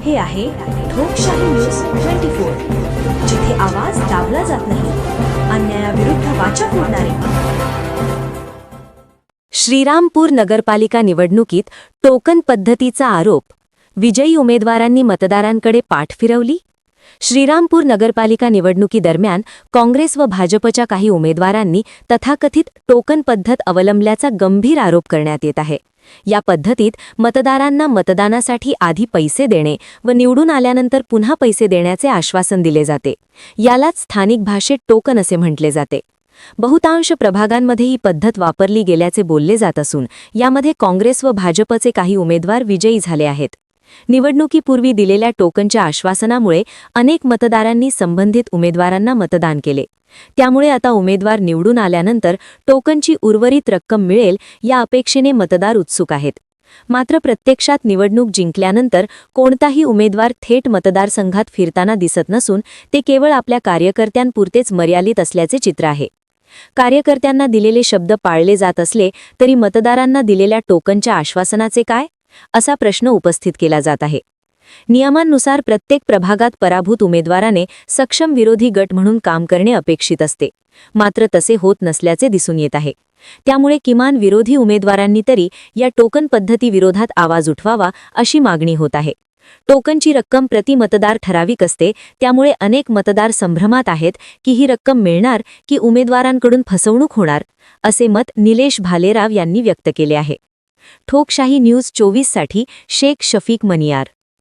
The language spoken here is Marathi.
हे आहे ठोकशाही न्यूज 24, जिथे आवाज दाबला जात नाही, अन्यायाविरुद्ध वाचा फोडणारे. श्रीरामपूर नगरपालिका निवडणुकीत टोकन पद्धतीचा आरोप. विजयी उमेदवारांनी मतदारांकडे पाठ फिरवली. श्रीरामपूर नगरपालिका निवडणुकीदरम्यान काँग्रेस व भाजपच्या काही उमेदवारांनी तथाकथित टोकन पद्धत अवलंबल्याचा गंभीर आरोप करण्यात येत आहे. या पद्धतीत मतदारांना मतदानासाठी आधी पैसे देणे व निवडून आल्यानंतर पुन्हा पैसे देण्याचे आश्वासन दिले जाते. यालाच स्थानिक भाषेत टोकन असे म्हटले जाते. बहुतांश प्रभागांमध्ये ही पद्धत वापरली गेल्याचे बोलले जात असून यामध्ये काँग्रेस व भाजपचे काही उमेदवार विजयी झाले आहेत. निवडणुकीपूर्वी दिलेल्या टोकनच्या आश्वासनामुळे अनेक मतदारांनी संबंधित उमेदवारांना मतदान केले. त्यामुळे आता उमेदवार निवडून आल्यानंतर टोकनची उर्वरित रक्कम मिळेल या अपेक्षेने मतदार उत्सुक आहेत. मात्र प्रत्यक्षात निवडणूक जिंकल्यानंतर कोणताही उमेदवार थेट मतदारसंघात फिरताना दिसत नसून ते केवळ आपल्या कार्यकर्त्यांपुरतेच मर्यादित असल्याचे चित्र आहे. कार्यकर्त्यांना दिलेले शब्द पाळले जात असले तरी मतदारांना दिलेल्या टोकनच्या आश्वासनाचे काय, असा प्रश्न उपस्थित केला जात आहे. नियमांनुसार प्रत्येक प्रभागात पराभूत उमेदवाराने सक्षम विरोधी गट म्हणून काम करणे अपेक्षित असते. मात्र तसे होत नसल्याचे दिसून येत आहे. त्यामुळे किमान विरोधी उमेदवारांनी तरी या टोकन पद्धतीविरोधात आवाज उठवावा अशी मागणी होत आहे. टोकनची रक्कम प्रति मतदार ठराविक असते, त्यामुळे अनेक मतदार संभ्रमात आहेत की ही रक्कम मिळणार की उमेदवारांकडून फसवणूक होणार, असे मत निलेश भालेराव यांनी व्यक्त केले आहे. ठोकशाही न्यूज 24 साठी शेख शफीक मनियार.